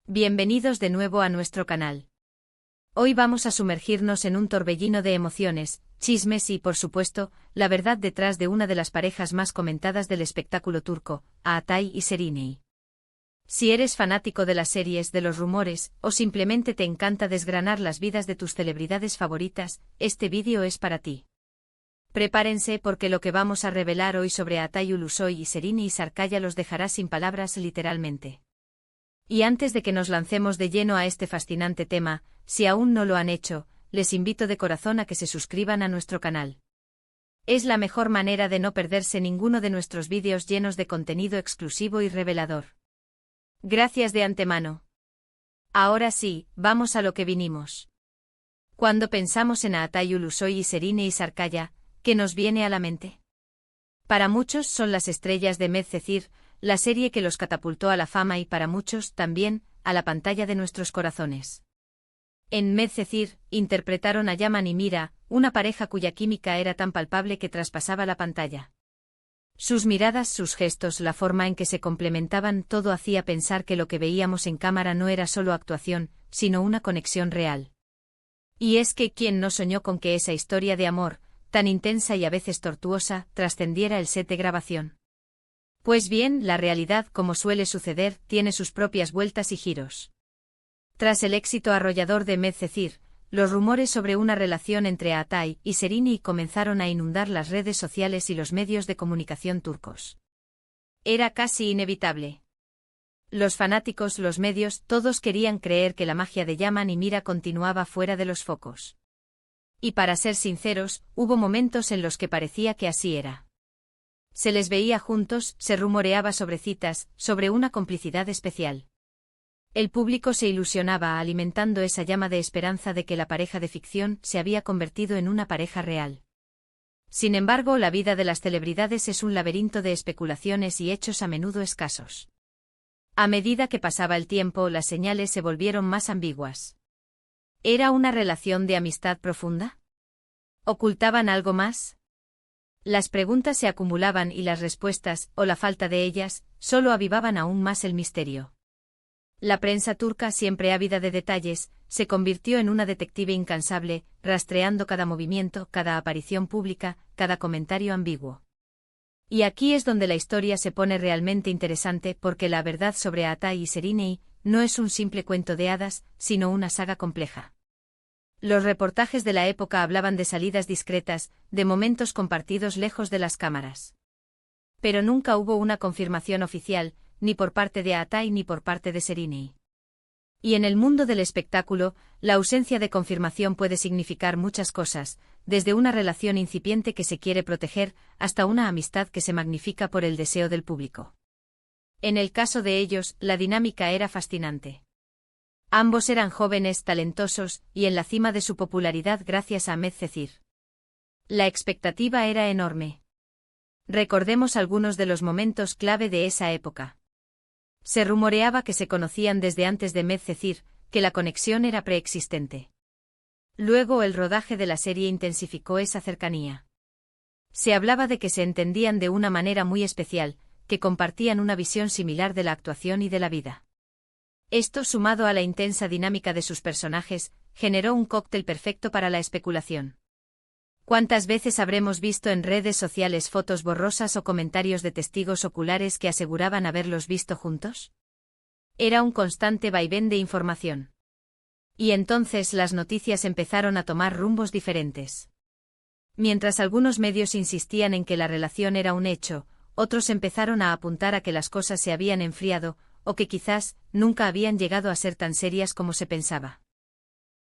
Bienvenidos de nuevo a nuestro canal. Hoy vamos a sumergirnos en un torbellino de emociones, chismes y, por supuesto, la verdad detrás de una de las parejas más comentadas del espectáculo turco, Atay y Serenay. Si eres fanático de las series, de los rumores, o simplemente te encanta desgranar las vidas de tus celebridades favoritas, este vídeo es para ti. Prepárense porque lo que vamos a revelar hoy sobre Atay Ulusoy y Serenay Sarıkaya los dejará sin palabras literalmente. Y antes de que nos lancemos de lleno a este fascinante tema, si aún no lo han hecho, les invito de corazón a que se suscriban a nuestro canal. Es la mejor manera de no perderse ninguno de nuestros vídeos llenos de contenido exclusivo y revelador. Gracias de antemano. Ahora sí, vamos a lo que vinimos. Cuando pensamos en Atay Ulusoy y Serenay Sarıkaya, ¿qué nos viene a la mente? Para muchos son las estrellas de Medcezir, la serie que los catapultó a la fama y para muchos, también, a la pantalla de nuestros corazones. En Medcezir, interpretaron a Yaman y Mira, una pareja cuya química era tan palpable que traspasaba la pantalla. Sus miradas, sus gestos, la forma en que se complementaban, todo hacía pensar que lo que veíamos en cámara no era solo actuación, sino una conexión real. Y es que ¿quién no soñó con que esa historia de amor, tan intensa y a veces tortuosa, trascendiera el set de grabación? Pues bien, la realidad, como suele suceder, tiene sus propias vueltas y giros. Tras el éxito arrollador de Medcezir, los rumores sobre una relación entre Atay y Serenay comenzaron a inundar las redes sociales y los medios de comunicación turcos. Era casi inevitable. Los fanáticos, los medios, todos querían creer que la magia de Yaman y Mira continuaba fuera de los focos. Y para ser sinceros, hubo momentos en los que parecía que así era. Se les veía juntos, se rumoreaba sobre citas, sobre una complicidad especial. El público se ilusionaba alimentando esa llama de esperanza de que la pareja de ficción se había convertido en una pareja real. Sin embargo, la vida de las celebridades es un laberinto de especulaciones y hechos a menudo escasos. A medida que pasaba el tiempo, las señales se volvieron más ambiguas. ¿Era una relación de amistad profunda? ¿Ocultaban algo más? Las preguntas se acumulaban y las respuestas, o la falta de ellas, solo avivaban aún más el misterio. La prensa turca, siempre ávida de detalles, se convirtió en una detective incansable, rastreando cada movimiento, cada aparición pública, cada comentario ambiguo. Y aquí es donde la historia se pone realmente interesante porque la verdad sobre Atay y Serenay no es un simple cuento de hadas, sino una saga compleja. Los reportajes de la época hablaban de salidas discretas, de momentos compartidos lejos de las cámaras. Pero nunca hubo una confirmación oficial, ni por parte de Atay ni por parte de Serenay. Y en el mundo del espectáculo, la ausencia de confirmación puede significar muchas cosas, desde una relación incipiente que se quiere proteger, hasta una amistad que se magnifica por el deseo del público. En el caso de ellos, la dinámica era fascinante. Ambos eran jóvenes, talentosos, y en la cima de su popularidad gracias a Medcezir. La expectativa era enorme. Recordemos algunos de los momentos clave de esa época. Se rumoreaba que se conocían desde antes de Medcezir, que la conexión era preexistente. Luego el rodaje de la serie intensificó esa cercanía. Se hablaba de que se entendían de una manera muy especial, que compartían una visión similar de la actuación y de la vida. Esto, sumado a la intensa dinámica de sus personajes, generó un cóctel perfecto para la especulación. ¿Cuántas veces habremos visto en redes sociales fotos borrosas o comentarios de testigos oculares que aseguraban haberlos visto juntos? Era un constante vaivén de información. Y entonces las noticias empezaron a tomar rumbos diferentes. Mientras algunos medios insistían en que la relación era un hecho, otros empezaron a apuntar a que las cosas se habían enfriado, o que quizás nunca habían llegado a ser tan serias como se pensaba.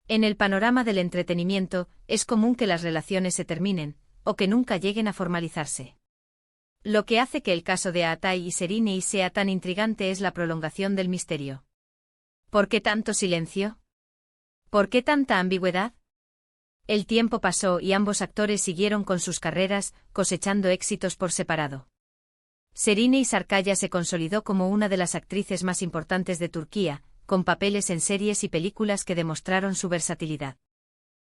En el panorama del entretenimiento, es común que las relaciones se terminen, o que nunca lleguen a formalizarse. Lo que hace que el caso de Atay y Serenay sea tan intrigante es la prolongación del misterio. ¿Por qué tanto silencio? ¿Por qué tanta ambigüedad? El tiempo pasó y ambos actores siguieron con sus carreras, cosechando éxitos por separado. Serenay Sarıkaya se consolidó como una de las actrices más importantes de Turquía, con papeles en series y películas que demostraron su versatilidad.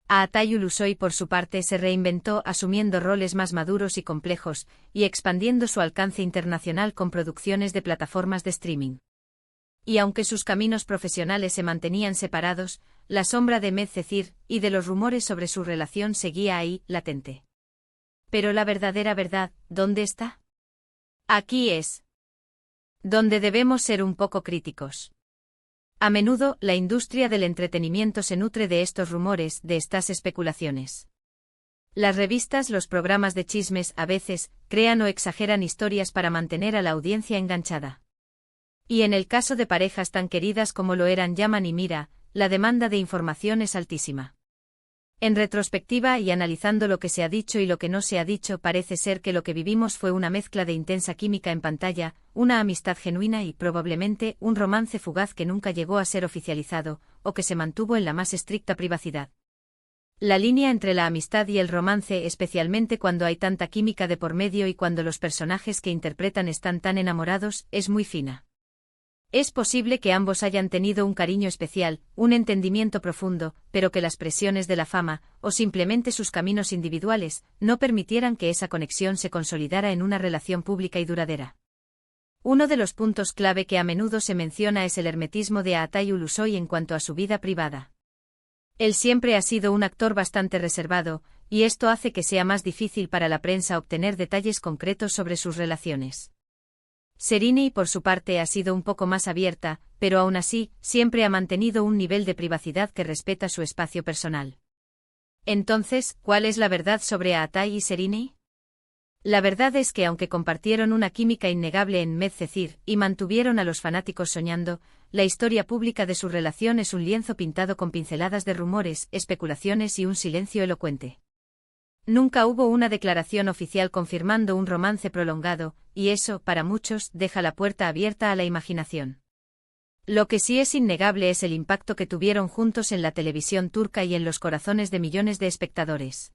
Atay Ulusoy, por su parte, se reinventó asumiendo roles más maduros y complejos, y expandiendo su alcance internacional con producciones de plataformas de streaming. Y aunque sus caminos profesionales se mantenían separados, la sombra de Medcezir y de los rumores sobre su relación seguía ahí, latente. Pero la verdadera verdad, ¿dónde está? Aquí es donde debemos ser un poco críticos. A menudo, la industria del entretenimiento se nutre de estos rumores, de estas especulaciones. Las revistas, los programas de chismes, a veces, crean o exageran historias para mantener a la audiencia enganchada. Y en el caso de parejas tan queridas como lo eran Yaman y Mira, la demanda de información es altísima. En retrospectiva y analizando lo que se ha dicho y lo que no se ha dicho, parece ser que lo que vivimos fue una mezcla de intensa química en pantalla, una amistad genuina y, probablemente, un romance fugaz que nunca llegó a ser oficializado, o que se mantuvo en la más estricta privacidad. La línea entre la amistad y el romance, especialmente cuando hay tanta química de por medio y cuando los personajes que interpretan están tan enamorados, es muy fina. Es posible que ambos hayan tenido un cariño especial, un entendimiento profundo, pero que las presiones de la fama, o simplemente sus caminos individuales, no permitieran que esa conexión se consolidara en una relación pública y duradera. Uno de los puntos clave que a menudo se menciona es el hermetismo de Aatay Ulusoy en cuanto a su vida privada. Él siempre ha sido un actor bastante reservado, y esto hace que sea más difícil para la prensa obtener detalles concretos sobre sus relaciones. Serrini, por su parte, ha sido un poco más abierta, pero aún así, siempre ha mantenido un nivel de privacidad que respeta su espacio personal. Entonces, ¿cuál es la verdad sobre Aatay y Serrini? La verdad es que aunque compartieron una química innegable en Medcezir y mantuvieron a los fanáticos soñando, la historia pública de su relación es un lienzo pintado con pinceladas de rumores, especulaciones y un silencio elocuente. Nunca hubo una declaración oficial confirmando un romance prolongado, y eso, para muchos, deja la puerta abierta a la imaginación. Lo que sí es innegable es el impacto que tuvieron juntos en la televisión turca y en los corazones de millones de espectadores.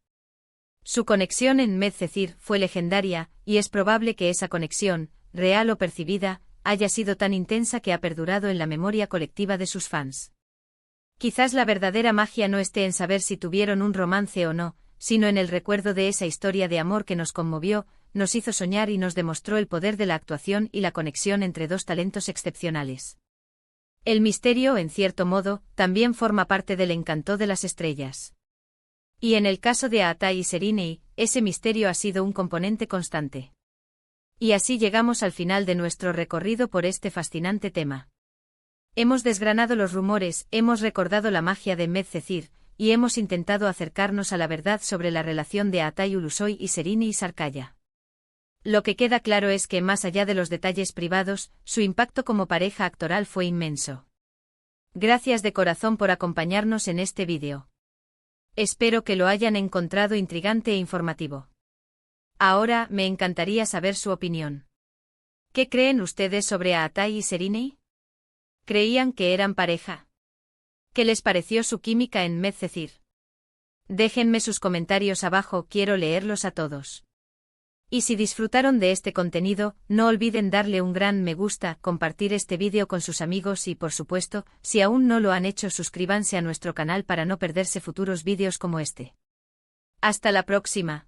Su conexión en Medcezir fue legendaria, y es probable que esa conexión, real o percibida, haya sido tan intensa que ha perdurado en la memoria colectiva de sus fans. Quizás la verdadera magia no esté en saber si tuvieron un romance o no, sino en el recuerdo de esa historia de amor que nos conmovió, nos hizo soñar y nos demostró el poder de la actuación y la conexión entre dos talentos excepcionales. El misterio, en cierto modo, también forma parte del encanto de las estrellas. Y en el caso de Aatay y Serrini, ese misterio ha sido un componente constante. Y así llegamos al final de nuestro recorrido por este fascinante tema. Hemos desgranado los rumores, hemos recordado la magia de Medcezir, y hemos intentado acercarnos a la verdad sobre la relación de Aatay Ulusoy y Serrini y Sarkaya. Lo que queda claro es que, más allá de los detalles privados, su impacto como pareja actoral fue inmenso. Gracias de corazón por acompañarnos en este vídeo. Espero que lo hayan encontrado intrigante e informativo. Ahora, me encantaría saber su opinión. ¿Qué creen ustedes sobre Aatay y Serrini? ¿Creían que eran pareja? ¿Qué les pareció su química en Medcezir? Déjenme sus comentarios abajo, quiero leerlos a todos. Y si disfrutaron de este contenido, no olviden darle un gran me gusta, compartir este vídeo con sus amigos y, por supuesto, si aún no lo han hecho, suscríbanse a nuestro canal para no perderse futuros vídeos como este. Hasta la próxima.